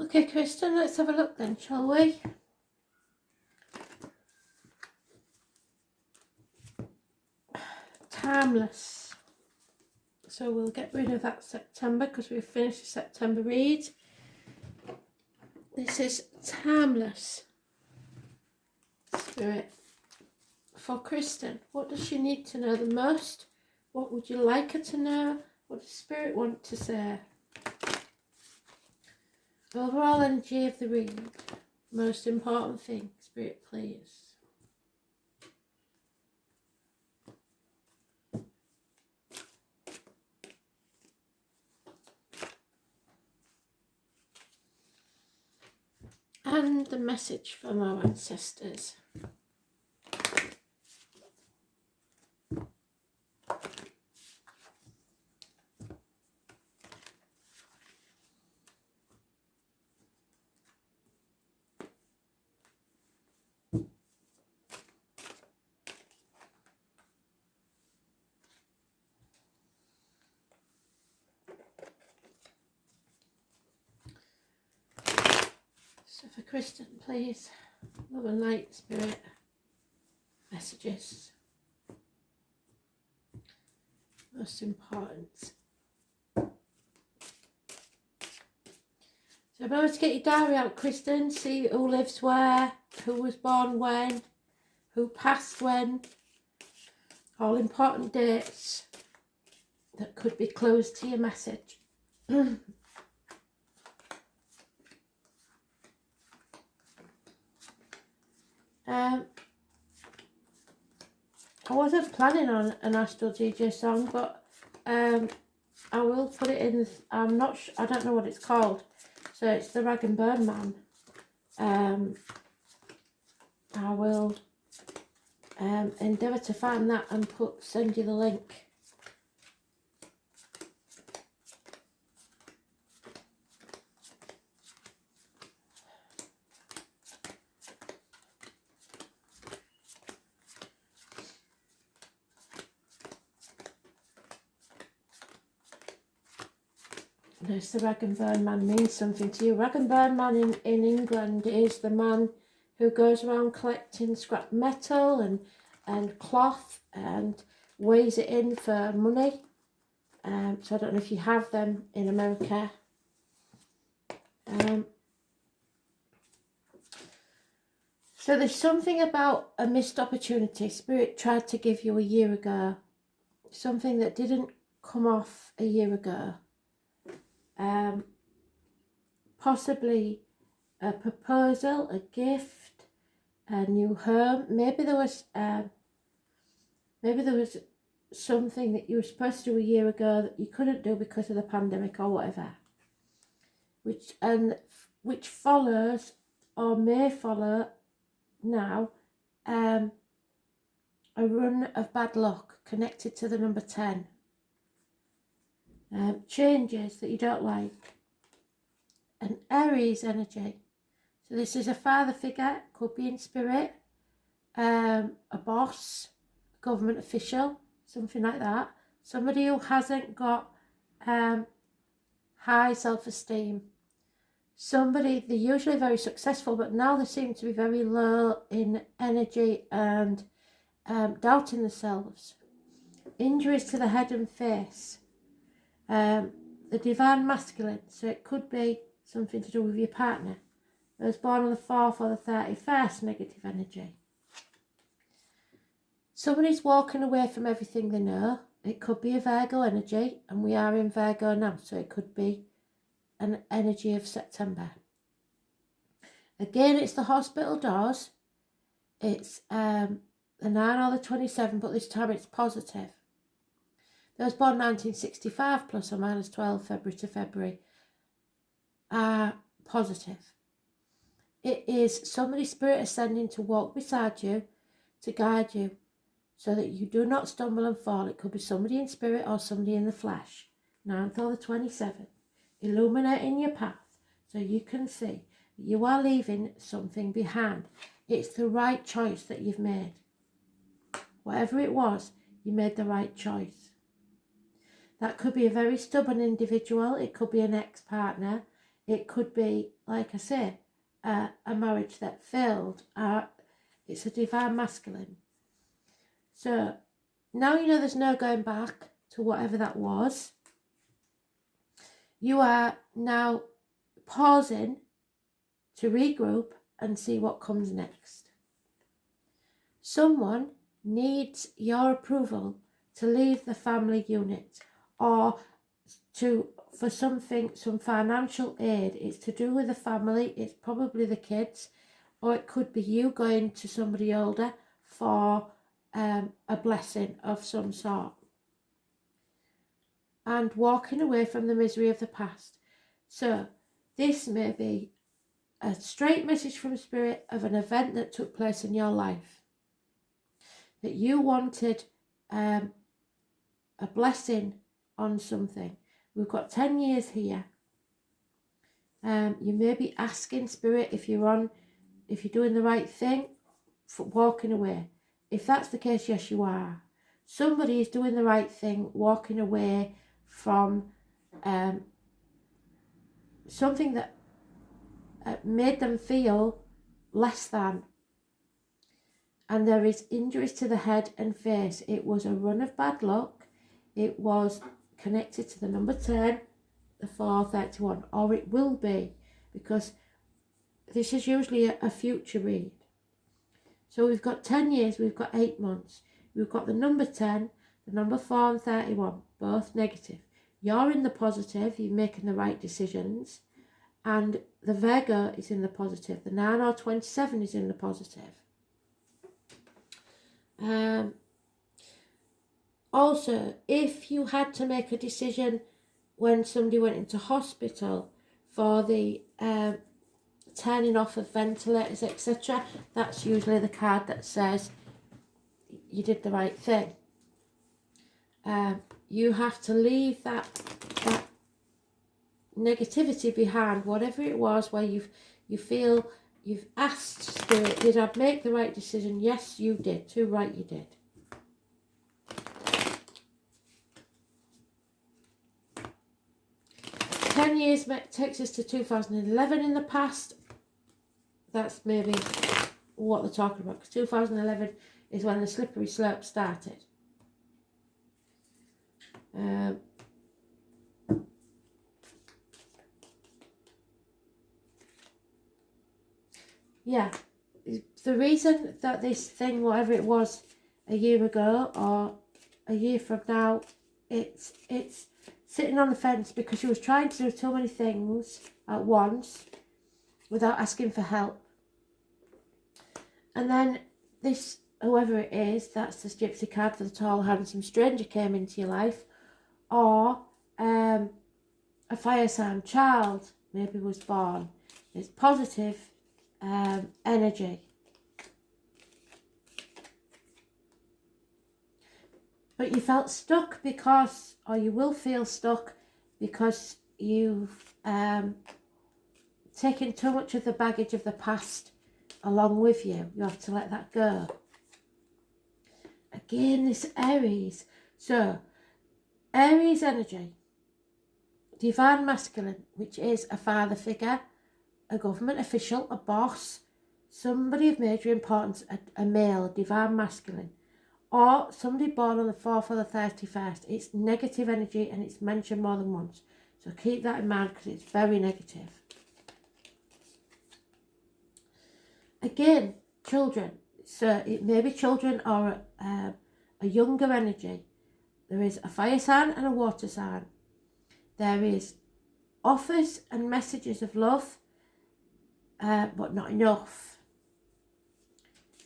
Okay, Kristen, let's have a look then, shall we? Timeless. So we'll get rid of that September because we've finished the September read. This is timeless. Spirit. For Kristen, what does she need to know the most? What would you like her to know? What does Spirit want to say? Overall energy of the read. Most important thing, Spirit, please. And the message from our ancestors. So for Kristen, please, love and light, Spirit, messages. Most important. So remember to get your diary out, Kristen, see who lives where, who was born when, who passed when, all important dates that could be close to your message. I wasn't planning on an Astral DJ song, but I will put it in. I don't know what it's called. So it's the Rag and Burn Man. I will endeavour to find that and send you the link. There's the Rag and Burn Man means something to you. Rag and Burn Man in England is the man who goes around collecting scrap metal and cloth and weighs it in for money. So I don't know if you have them in America. So there's something about a missed opportunity Spirit tried to give you a year ago. Something that didn't come off a year ago. Possibly a proposal, a gift, a new home. Maybe there was something that you were supposed to do a year ago that you couldn't do because of the pandemic or whatever. Which follows or may follow now a run of bad luck connected to the number 10. Changes that you don't like. An Aries energy. So this is a father figure, could be in spirit, a boss, a government official, something like that. Somebody who hasn't got high self-esteem. Somebody, they're usually very successful, but now they seem to be very low in energy and doubting themselves. Injuries to the head and face. The divine masculine, so it could be something to do with your partner. Those born on the 4th or the 31st, negative energy. Somebody's walking away from everything they know. It could be a Virgo energy, and we are in Virgo now, so it could be an energy of September. Again, it's the hospital doors. It's the 9 or the 27, but this time it's positive. Those born 1965 plus or minus 12 February to February are positive. It is somebody's spirit ascending to walk beside you, to guide you, so that you do not stumble and fall. It could be somebody in spirit or somebody in the flesh. 9th or the 27th. Illuminating your path so you can see you are leaving something behind. It's the right choice that you've made. Whatever it was, you made the right choice. That could be a very stubborn individual. It could be an ex-partner. It could be, like I say, a marriage that failed. It's a divine masculine. So now you know there's no going back to whatever that was. You are now pausing to regroup and see what comes next. Someone needs your approval to leave the family unit, or for something, some financial aid. It's to do with the family. It's probably the kids, or it could be you going to somebody older for a blessing of some sort, and walking away from the misery of the past. So this may be a straight message from Spirit of an event that took place in your life, that you wanted a blessing on something. We've got 10 years here. You may be asking Spirit if you're doing the right thing for walking away. If that's the case, yes, you are. Somebody is doing the right thing, walking away from something that made them feel less than. And there is injuries to the head and face. It was a run of bad luck. It was connected to the number 10, the 431, or it will be, because this is usually a future read. So we've got 10 years, we've got 8 months. We've got the number 10, the number 4 and 31, both negative. You're in the positive, you're making the right decisions, and the Virgo is in the positive. The 9 or 27 is in the positive. Also, if you had to make a decision when somebody went into hospital for the turning off of ventilators, etc., that's usually the card that says you did the right thing. You have to leave that negativity behind, whatever it was, where you feel you've asked Spirit, did I make the right decision? Yes, you did. Too right, you did. Ten years takes us to 2011 in the past. That's maybe what they're talking about, because 2011 is when the slippery slope started. Yeah, the reason that this thing, whatever it was a year ago or a year from now, it's sitting on the fence because she was trying to do too many things at once without asking for help. And then this, whoever it is, that's the gypsy card for the tall, handsome stranger came into your life, or a fire sign child maybe was born. It's positive energy. But you felt stuck because, or you will feel stuck because you've taken too much of the baggage of the past along with you. You have to let that go. Again, this Aries. So, Aries energy, divine masculine, which is a father figure, a government official, a boss, somebody of major importance, a male, divine masculine, or somebody born on the 4th or the 31st. It's negative energy and it's mentioned more than once. So keep that in mind because it's very negative. Again, children. So it may be children or a younger energy. There is a fire sign and a water sign. There is offers and messages of love, but not enough.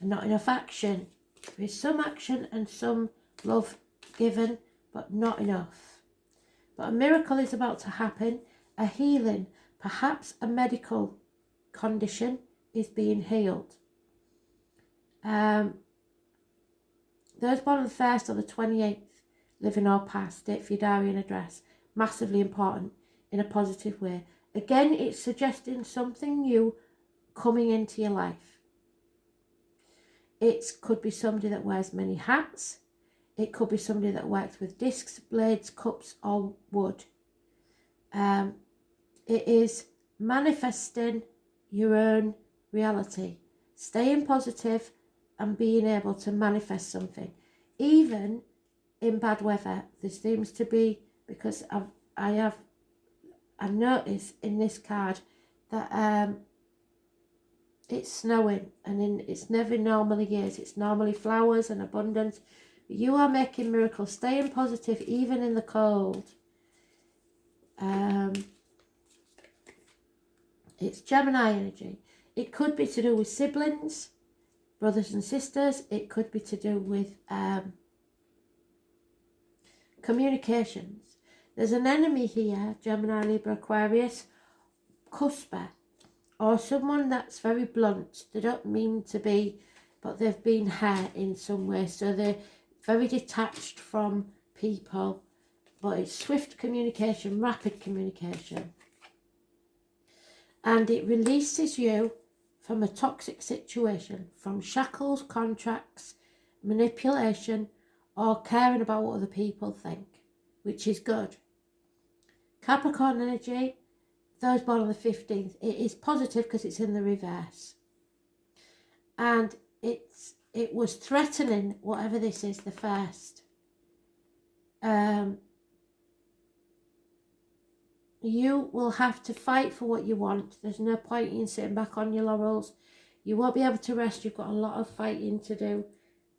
And not enough action. There is some action and some love given, but not enough. But a miracle is about to happen. A healing, perhaps a medical condition, is being healed. Those born on the 1st or the 28th, living or past, date for your diary and address, massively important in a positive way. Again, it's suggesting something new coming into your life. It could be somebody that wears many hats. It could be somebody that works with discs, blades, cups or wood. It is manifesting your own reality, staying positive and being able to manifest something. Even in bad weather, there seems to be, because I've noticed in this card that it's snowing, and it's never normally years, it's normally flowers and abundance. You are making miracles, staying positive even in the cold. It's Gemini energy. It could be to do with siblings, brothers and sisters. It could be to do with communications. There's an enemy here, Gemini, Libra, Aquarius, cusper, or someone that's very blunt. They don't mean to be, but they've been hurt in some way. So they're very detached from people, but it's swift communication, rapid communication. And it releases you from a toxic situation, from shackles, contracts, manipulation, or caring about what other people think, which is good. Capricorn energy, those born on the 15th, it is positive because it's in the reverse. And it was threatening, whatever this is, the first. You will have to fight for what you want. There's no point in sitting back on your laurels. You won't be able to rest. You've got a lot of fighting to do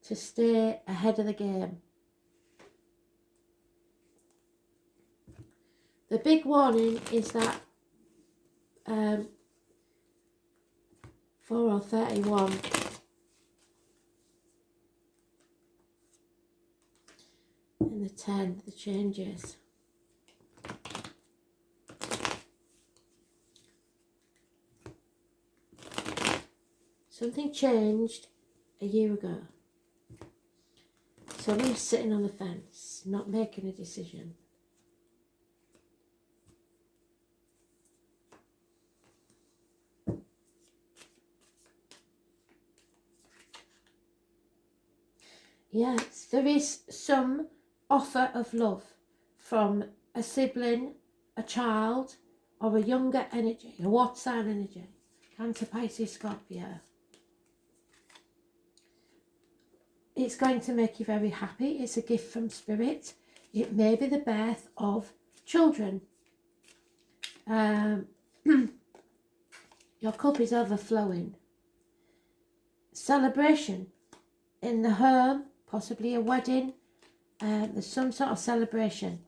to stay ahead of the game. The big warning is that 4 or 31 and the 10, the changes. Something changed a year ago. Somebody's sitting on the fence, not making a decision. Yes, there is some offer of love from a sibling, a child, or a younger energy, a water sign energy. Cancer, Pisces, Scorpio. It's going to make you very happy. It's a gift from spirit. It may be the birth of children. Your cup is overflowing. Celebration in the home, possibly a wedding. There's some sort of celebration.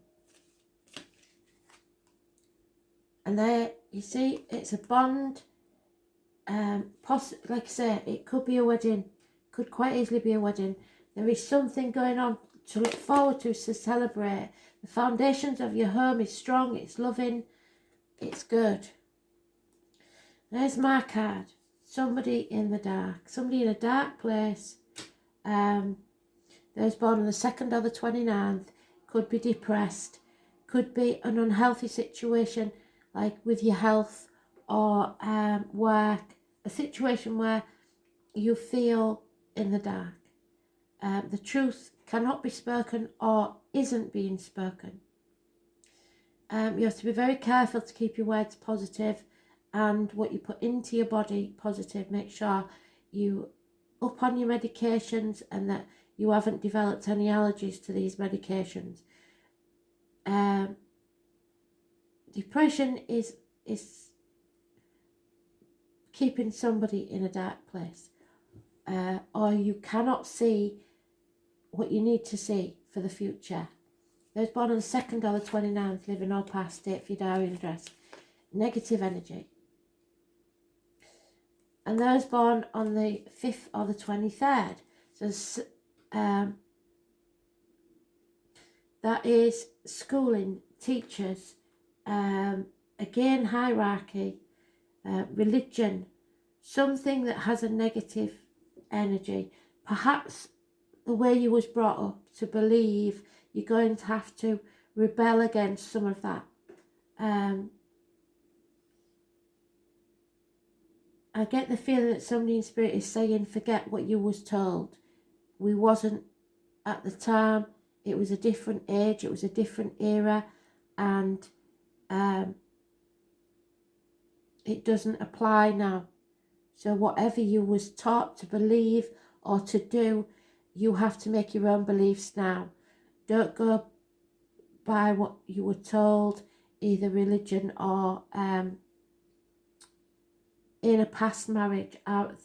And there, you see, it's a bond. Like I say, it could be a wedding. Could quite easily be a wedding. There is something going on to look forward to celebrate. The foundations of your home is strong, it's loving, it's good. There's my card. Somebody in the dark. Somebody in a dark place. Those born on the 2nd or the 29th. Could be depressed. Could be an unhealthy situation, like with your health or work. A situation where you feel in the dark. The truth cannot be spoken or isn't being spoken. You have to be very careful to keep your words positive and what you put into your body positive. Make sure you up on your medications and that you haven't developed any allergies to these medications. Depression is keeping somebody in a dark place. Or you cannot see what you need to see for the future. Those born on the 2nd or the 29th, living or past date for your diary address. Negative energy. And those born on the 5th or the 23rd. So that is schooling, teachers, again hierarchy, religion, something that has a negative energy. Perhaps the way you was brought up to believe you're going to have to rebel against some of that. I get the feeling that somebody in spirit is saying forget what you was told. We wasn't at the time. It was a different age. It was a different era. And It doesn't apply now. So whatever you was taught to believe or to do, you have to make your own beliefs now. Don't go by what you were told, either religion or in a past marriage.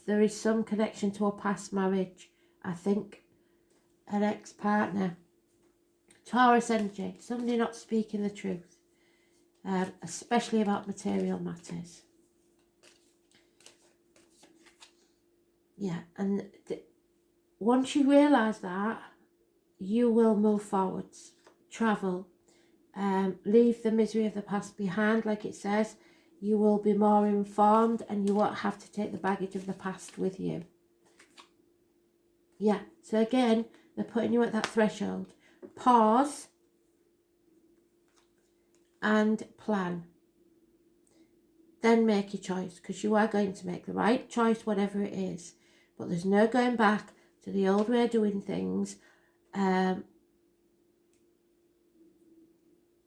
There is some connection to a past marriage. I think an ex-partner. Taurus energy, somebody not speaking the truth, especially about material matters. Yeah, and once you realise that, you will move forwards, travel, leave the misery of the past behind, like it says. You will be more informed and you won't have to take the baggage of the past with you. Yeah, so again, they're putting you at that threshold. Pause and plan. Then make your choice, because you are going to make the right choice, whatever it is. But there's no going back to the old way of doing things. You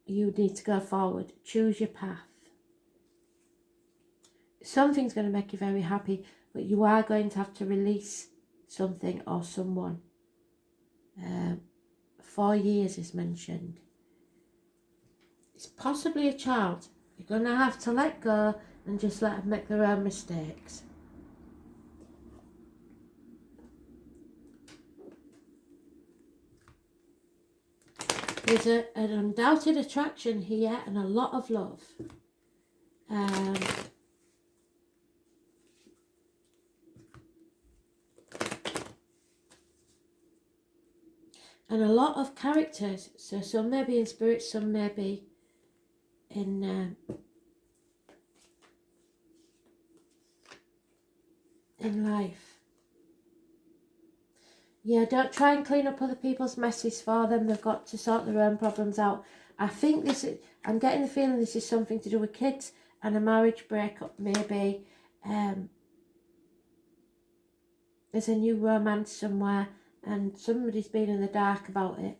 need to go forward. Choose your path. Something's going to make you very happy, but you are going to have to release something or someone. 4 years is mentioned. It's possibly a child. You're going to have to let go and just let them make their own mistakes. There's an undoubted attraction here and a lot of love. And a lot of characters. So some may be in spirit, some may be in life. Yeah, don't try and clean up other people's messes for them. They've got to sort their own problems out. I think this is, I'm getting the feeling this is something to do with kids and a marriage breakup, maybe. There's a new romance somewhere and somebody's been in the dark about it.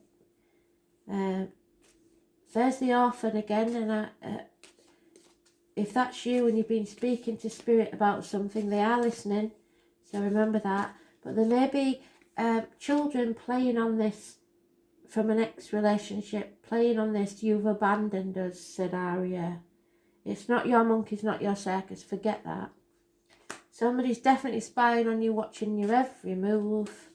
There's the orphan again, and if that's you and you've been speaking to spirit about something, they are listening, so remember that. But there may be children playing on this from an ex-relationship, playing on this "you've abandoned us" scenario. It's not your monkey's, not your circus, forget that. Somebody's definitely spying on you, watching your every move.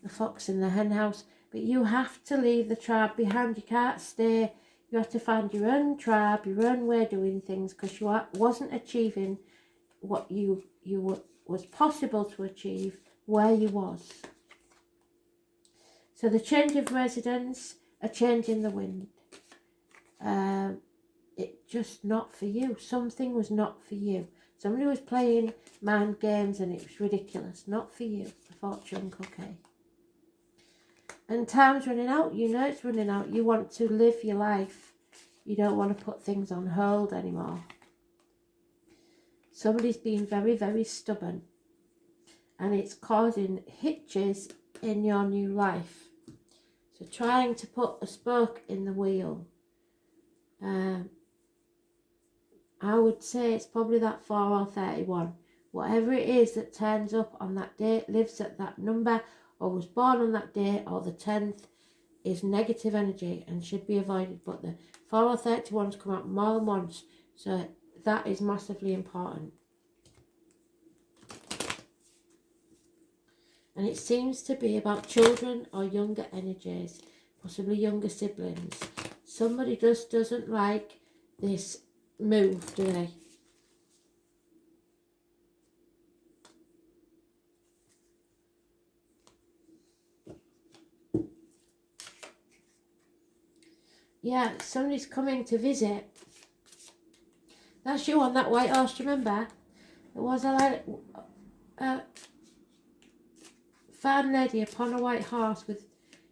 The fox in the hen house. But you have to leave the tribe behind. You can't stay. You have to find your own tribe, your own way of doing things, because you wasn't achieving what you was possible to achieve where you was. So the change of residence, a change in the wind. It just not for you. Something was not for you. Somebody was playing mind games and it was ridiculous. Not for you. The fortune cookie. And time's running out. You know it's running out. You want to live your life. You don't want to put things on hold anymore. Somebody's being very, very stubborn. And it's causing hitches in your new life. So trying to put a spoke in the wheel. I would say it's probably that 4 or 31. Whatever it is that turns up on that date, lives at that number, or was born on that day, or the 10th, is negative energy and should be avoided. But the 4 or 31's come out more than once, so that is massively important. And it seems to be about children or younger energies, possibly younger siblings. Somebody just doesn't like this move, do they? Yeah, somebody's coming to visit. That's you on that white horse, do you remember? There was a fine lady upon a white horse with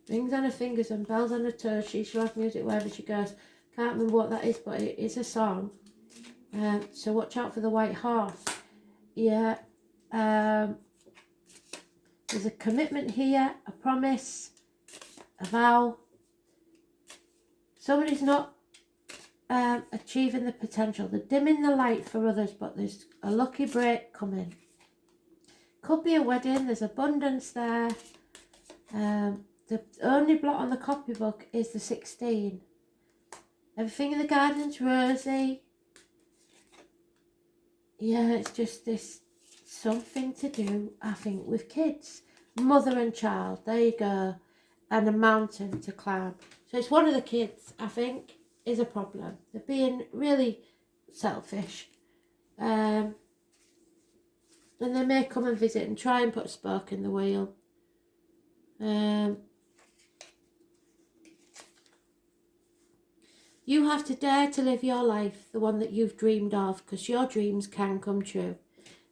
rings on her fingers and bells on her toes. She shall have music wherever she goes. Can't remember what that is, but it is a song. So watch out for the white horse. Yeah. There's a commitment here, a promise, a vow. Somebody's not achieving the potential. They're dimming the light for others, but there's a lucky break coming. Could be a wedding. There's abundance there. The only blot on the copybook is the 16. Everything in the garden's rosy. Yeah, it's just this something to do, I think, with kids. Mother and child, there you go. And a mountain to climb. So it's one of the kids, I think, is a problem. They're being really selfish. And they may come and visit and try and put a spark in the wheel. You have to dare to live your life, the one that you've dreamed of, because your dreams can come true.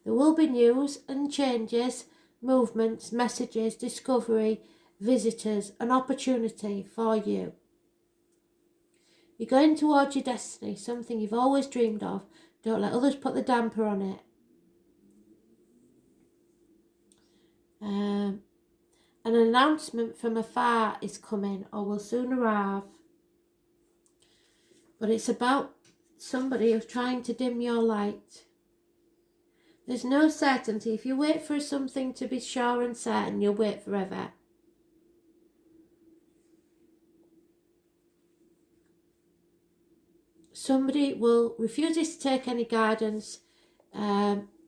There will be news and changes, movements, messages, discovery, visitors, an opportunity for you. You're going towards your destiny, something you've always dreamed of. Don't let others put the damper on it. An announcement from afar is coming or will soon arrive. But it's about somebody who's trying to dim your light. There's no certainty. If you wait for something to be sure and certain, you'll wait forever. Somebody will refuse to take any guidance,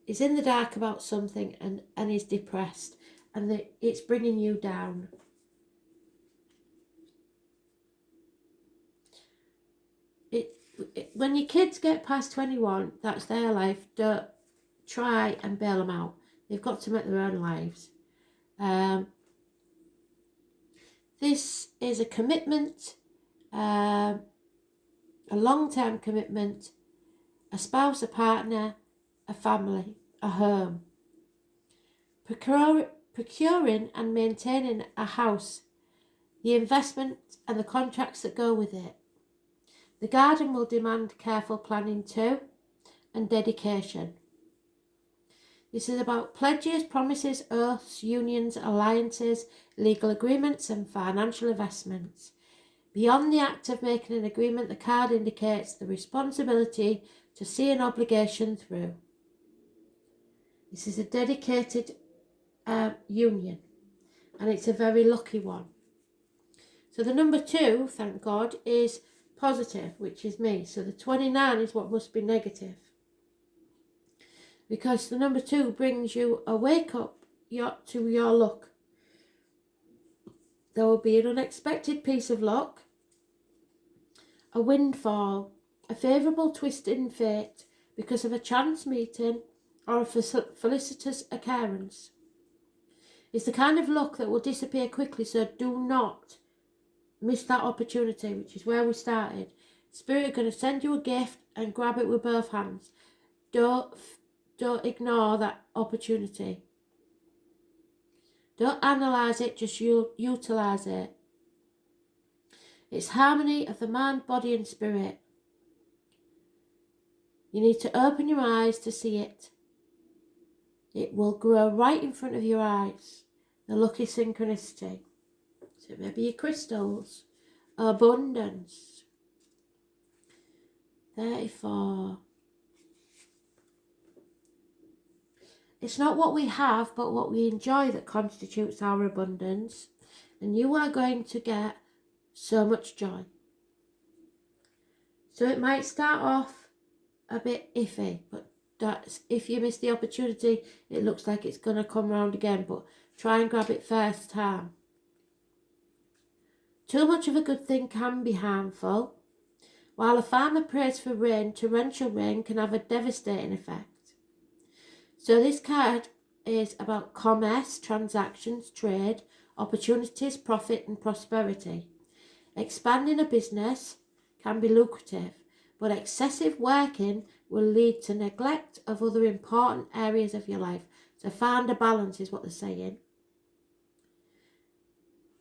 is in the dark about something and is depressed, and it's bringing you down. When your kids get past 21, that's their life. Don't try and bail them out. They've got to make their own lives. This is a commitment, a long-term commitment, a spouse, a partner, a family, a home. Procuring and maintaining a house, the investment and the contracts that go with it. The garden will demand careful planning too, and dedication. This is about pledges, promises, oaths, unions, alliances, legal agreements and financial investments. Beyond the act of making an agreement, the card indicates the responsibility to see an obligation through. This is a dedicated union, and it's a very lucky one. So the number 2, thank God, is positive, which is me. So the 29 is what must be negative. Because the number 2 brings you a wake up to your luck. There will be an unexpected piece of luck, a windfall, a favourable twist in fate because of a chance meeting or a felicitous occurrence. It's the kind of luck that will disappear quickly, so do not miss that opportunity, which is where we started. Spirit are going to send you a gift and grab it with both hands. Don't ignore that opportunity. Don't analyse it, just utilise it. It's harmony of the mind, body and spirit. You need to open your eyes to see it. It will grow right in front of your eyes. The lucky synchronicity. So maybe your crystals. Abundance. 34. It's not what we have, but what we enjoy that constitutes our abundance. And you are going to get so much joy. So it might start off a bit iffy, but if you miss the opportunity, it looks like it's going to come round again, but try and grab it first time. Too much of a good thing can be harmful. While a farmer prays for rain, torrential rain can have a devastating effect. So this card is about commerce, transactions, trade, opportunities, profit and prosperity. Expanding a business can be lucrative, but excessive working will lead to neglect of other important areas of your life. So find a balance is what they're saying.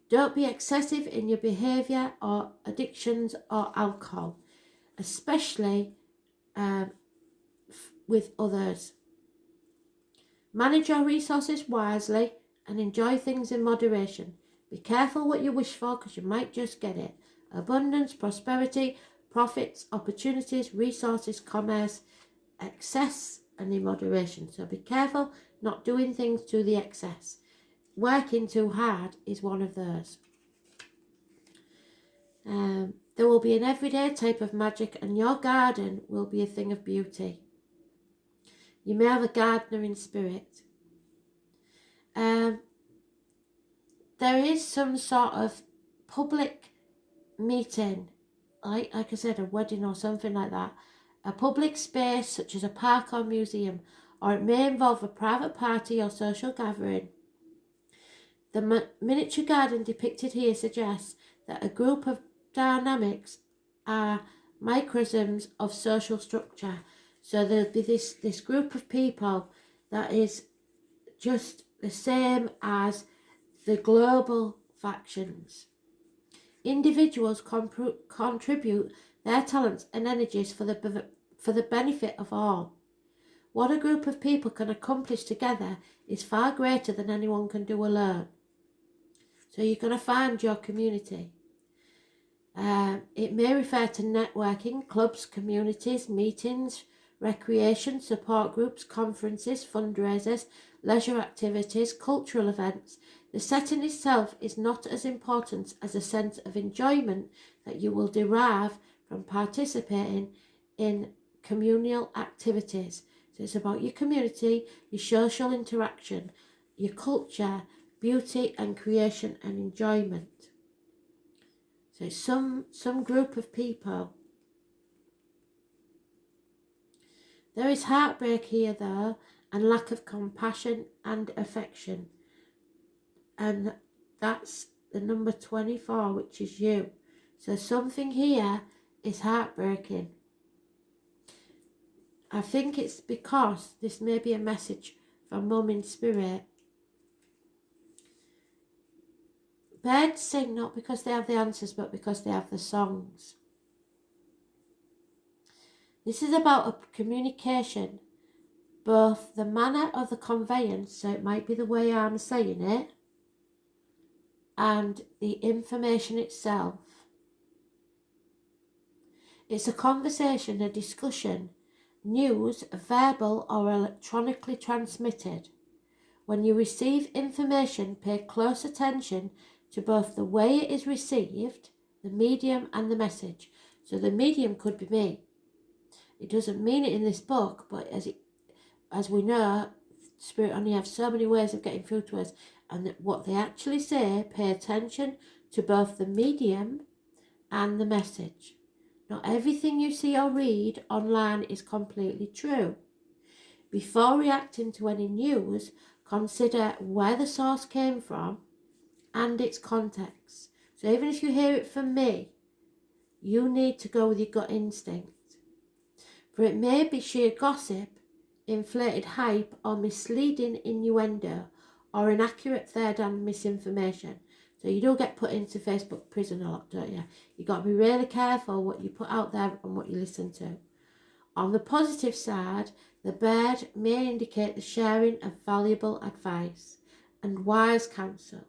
Don't be excessive in your behaviour or addictions or alcohol, especially with others. Manage your resources wisely and enjoy things in moderation. Be careful what you wish for because you might just get it. Abundance, prosperity, profits, opportunities, resources, commerce, excess and in moderation. So be careful not doing things to the excess. Working too hard is one of those. There will be an everyday type of magic, and your garden will be a thing of beauty. You may have a gardener in spirit. There is some sort of public meeting, like I said, a wedding or something like that. A public space such as a park or museum, or it may involve a private party or social gathering. The miniature garden depicted here suggests that a group of dynamics are microcosms of social structure. So there'll be this group of people that is just the same as the global factions. Individuals contribute their talents and energies for the benefit of all. What a group of people can accomplish together is far greater than anyone can do alone. So you're going to find your community. It may refer to networking, clubs, communities, meetings, recreation, support groups, conferences, fundraisers, leisure activities, cultural events. The setting itself is not as important as a sense of enjoyment that you will derive from participating in communal activities. So it's about your community, your social interaction, your culture, beauty and creation and enjoyment. So it's some group of people. There is heartbreak here though, and lack of compassion and affection. And that's the number 24, which is you. So something here is heartbreaking. I think it's because this may be a message from Mum in spirit. Birds sing not because they have the answers, but because they have the songs. This is about a communication, both the manner of the conveyance, so it might be the way I'm saying it, and the information itself. It's a conversation, a discussion, news, verbal or electronically transmitted. When you receive information, pay close attention to both the way it is received, the medium and the message. So the medium could be me. It doesn't mean it in this book, but as we know, Spirit only have so many ways of getting through to us, and what they actually say, pay attention to both the medium and the message. Not everything you see or read online is completely true. Before reacting to any news, consider where the source came from and its context. So even if you hear it from me, you need to go with your gut instinct. For it may be sheer gossip, inflated hype, or misleading innuendo, or inaccurate third-hand misinformation. So you do get put into Facebook prison a lot, don't you? You've got to be really careful what you put out there and what you listen to. On the positive side, the bird may indicate the sharing of valuable advice and wise counsel.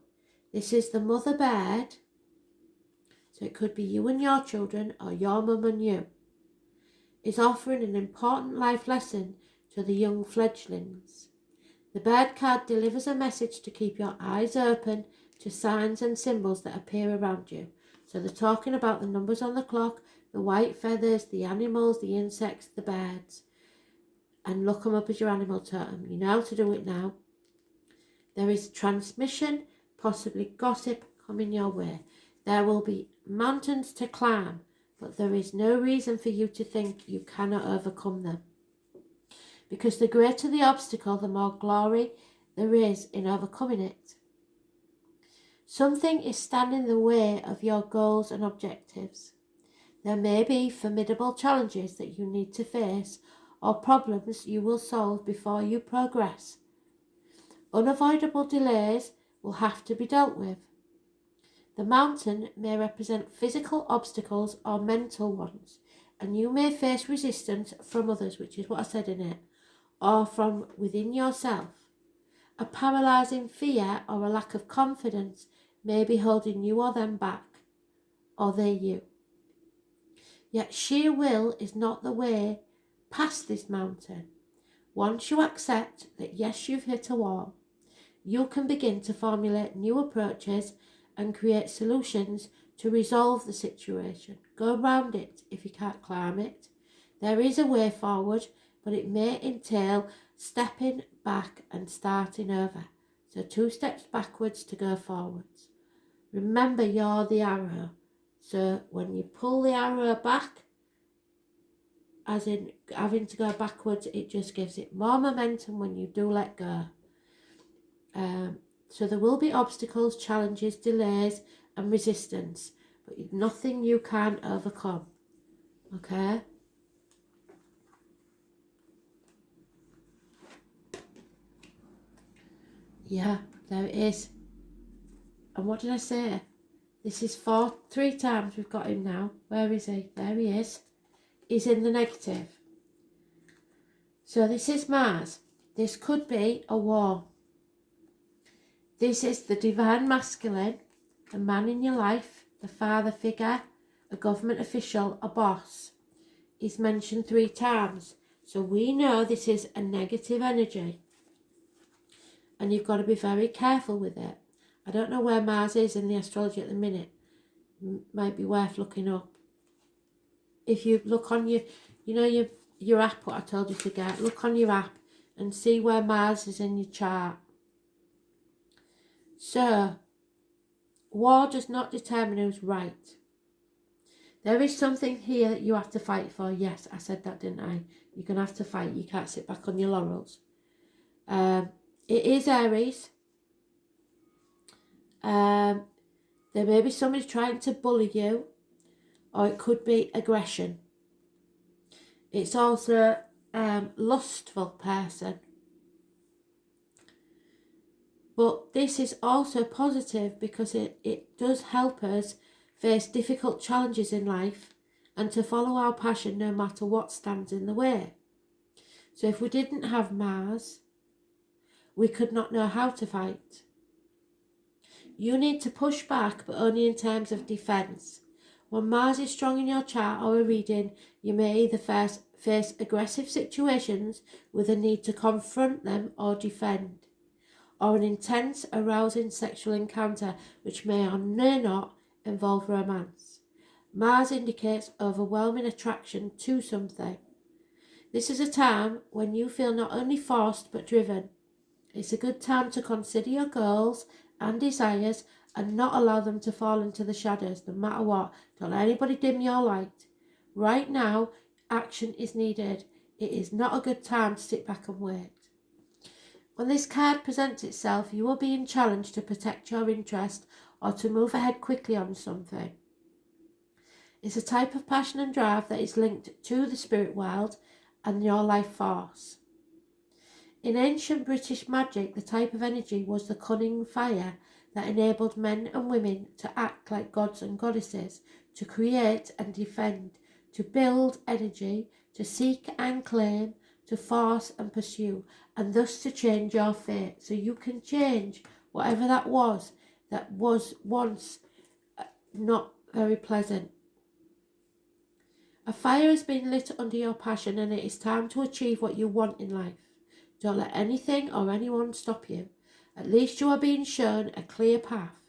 This is the mother bird, so it could be you and your children or your mum and you, is offering an important life lesson to the young fledglings. The bird card delivers a message to keep your eyes open to signs and symbols that appear around you. So they're talking about the numbers on the clock, the white feathers, the animals, the insects, the birds. And look them up as your animal totem. You know how to do it now. There is transmission, possibly gossip coming your way. There will be mountains to climb, but there is no reason for you to think you cannot overcome them. Because the greater the obstacle, the more glory there is in overcoming it. Something is standing in the way of your goals and objectives. There may be formidable challenges that you need to face or problems you will solve before you progress. Unavoidable delays will have to be dealt with. The mountain may represent physical obstacles or mental ones, and you may face resistance from others, which is what I said in it, or from within yourself. A paralysing fear or a lack of confidence may be holding you or them back, or they you. Yet sheer will is not the way past this mountain. Once you accept that yes, you've hit a wall, you can begin to formulate new approaches and create solutions to resolve the situation. Go around it if you can't climb it. There is a way forward, but it may entail stepping back and starting over. So 2 steps backwards to go forwards. Remember, you're the arrow. So when you pull the arrow back, as in having to go backwards, it just gives it more momentum when you do let go. So there will be obstacles, challenges, delays and resistance, but nothing you can't overcome. Okay? Yeah, there it is. And what did I say? This is 3 times we've got him now. Where is he? There he is. He's in the negative. So this is Mars. This could be a war. This is the divine masculine, the man in your life, the father figure, a government official, a boss. He's mentioned 3 times. So we know this is a negative energy. And you've got to be very careful with it. I don't know where Mars is in the astrology at the minute. Might be worth looking up. If you look on your app, what I told you to get, look on your app and see where Mars is in your chart. So, war does not determine who's right. There is something here that you have to fight for. Yes, I said that, didn't I? You're going to have to fight. You can't sit back on your laurels. It is Aries. There may be somebody trying to bully you, or it could be aggression. It's also lustful person. But this is also positive because it does help us face difficult challenges in life and to follow our passion no matter what stands in the way. So if we didn't have Mars, we could not know how to fight. You need to push back, but only in terms of defence. When Mars is strong in your chart or a reading, you may either face aggressive situations with a need to confront them or defend, or an intense, arousing sexual encounter which may or may not involve romance. Mars indicates overwhelming attraction to something. This is a time when you feel not only forced but driven. It's a good time to consider your goals and desires and not allow them to fall into the shadows no matter what. Don't let anybody dim your light. Right now, action is needed. It is not a good time to sit back and wait. When this card presents itself, you are being challenged to protect your interest or to move ahead quickly on something. It's a type of passion and drive that is linked to the spirit world and your life force. In ancient British magic, the type of energy was the cunning fire that enabled men and women to act like gods and goddesses, to create and defend, to build energy, to seek and claim, to force and pursue, and thus to change your fate. So you can change whatever that was once not very pleasant. A fire has been lit under your passion, and it is time to achieve what you want in life. Don't let anything or anyone stop you. At least you are being shown a clear path.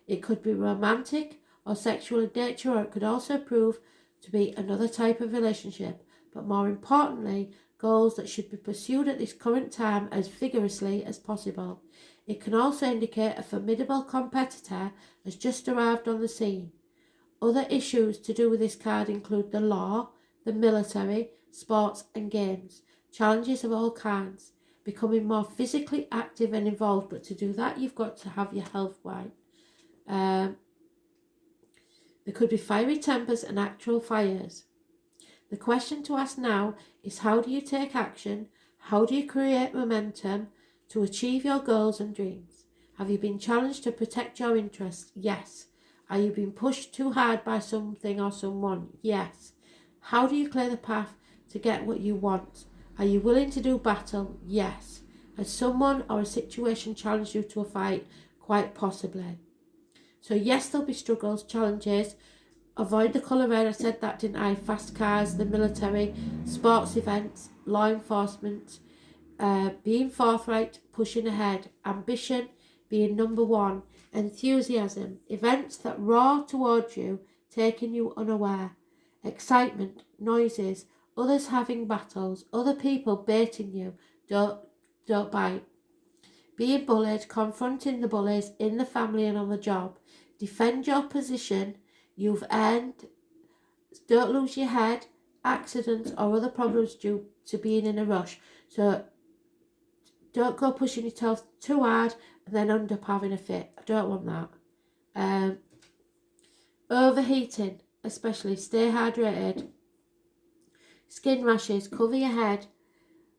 It could be romantic or sexual in nature, or it could also prove to be another type of relationship, but more importantly, goals that should be pursued at this current time as vigorously as possible. It can also indicate a formidable competitor has just arrived on the scene. Other issues to do with this card include the law, the military, sports and games, challenges of all kinds, becoming more physically active and involved, but to do that you've got to have your health right. There could be fiery tempers and actual fires. The question to ask now is, how do you take action? How do you create momentum to achieve your goals and dreams? Have you been challenged to protect your interests? Yes. Are you being pushed too hard by something or someone? Yes. How do you clear the path to get what you want? Are you willing to do battle? Yes. Has someone or a situation challenged you to a fight? Quite possibly. So yes, there'll be struggles, challenges, Avoid the colour red. I said that, didn't I? Fast cars, the military, sports events, law enforcement, being forthright, pushing ahead, ambition, being number one, enthusiasm, events that roar towards you, taking you unaware, excitement, noises, others having battles, other people baiting you, don't bite. Being bullied, confronting the bullies in the family and on the job. Defend your position you've earned. Don't lose your head, accidents or other problems due to being in a rush. So don't go pushing yourself too hard and then end up having a fit. I don't want that. Overheating, especially, stay hydrated. Skin rashes, cover your head.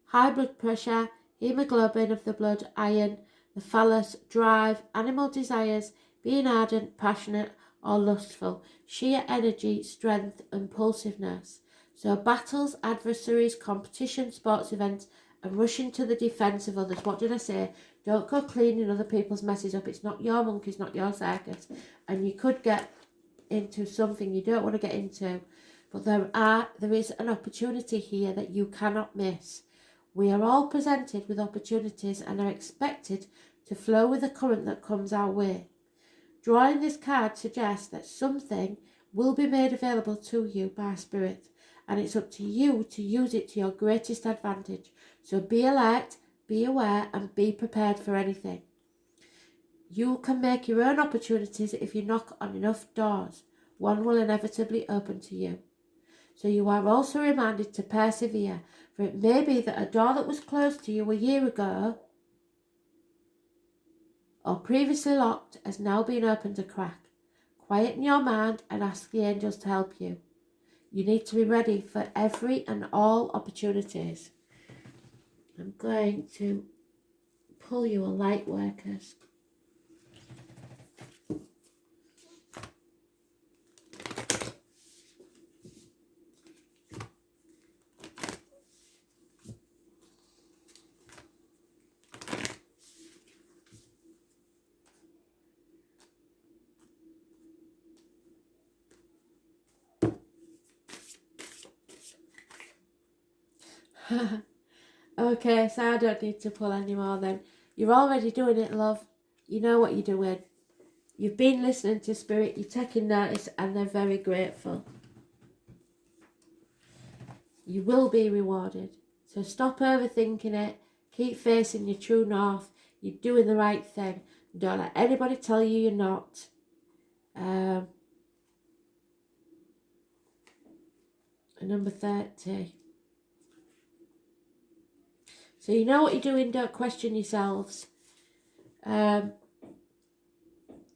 High blood pressure, hemoglobin of the blood, iron, the phallus, drive, animal desires, being ardent, passionate or lustful, sheer energy, strength, impulsiveness. So battles, adversaries, competition, sports events, and rushing to the defence of others. What did I say? Don't go cleaning other people's messes up. It's not your monkey, it's not your circus. And you could get into something you don't want to get into. But there is an opportunity here that you cannot miss. We are all presented with opportunities and are expected to flow with the current that comes our way. Drawing this card suggests that something will be made available to you by Spirit, and it's up to you to use it to your greatest advantage. So be alert, be aware, and be prepared for anything. You can make your own opportunities if you knock on enough doors. One will inevitably open to you. So you are also reminded to persevere, for it may be that a door that was closed to you a year ago or previously locked has now been opened a crack. Quieten your mind and ask the angels to help you. You need to be ready for every and all opportunities. I'm going to pull you a light workers. Okay, so I don't need to pull anymore then. You're already doing it, love. You know what you're doing. You've been listening to Spirit, you're taking notice, and they're very grateful. You will be rewarded. So stop overthinking it. Keep facing your true north. You're doing the right thing. Don't let anybody tell you you're not. Number 30. So you know what you're doing, don't question yourselves. Do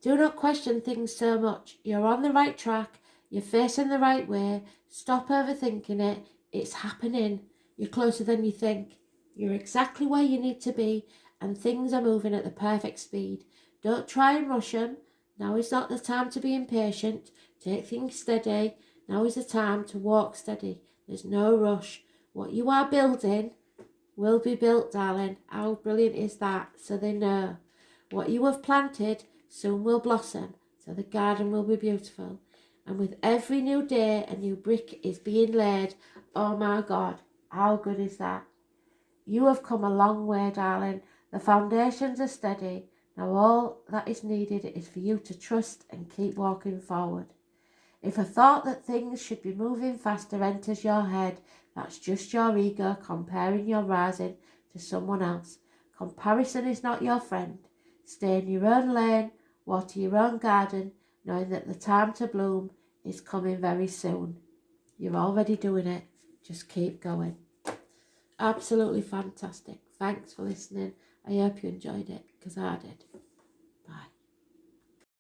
not question things so much. You're on the right track. You're facing the right way. Stop overthinking it. It's happening. You're closer than you think. You're exactly where you need to be, and things are moving at the perfect speed. Don't try and rush them. Now is not the time to be impatient. Take things steady. Now is the time to walk steady. There's no rush. What you are building will be built, darling. How brilliant is that? So they know. What you have planted soon will blossom, so the garden will be beautiful. And with every new day, a new brick is being laid. Oh my God, how good is that? You have come a long way, darling. The foundations are steady. Now all that is needed is for you to trust and keep walking forward. If a thought that things should be moving faster enters your head, that's just your ego comparing your rising to someone else. Comparison is not your friend. Stay in your own lane, water your own garden, knowing that the time to bloom is coming very soon. You're already doing it. Just keep going. Absolutely fantastic. Thanks for listening. I hope you enjoyed it, because I did.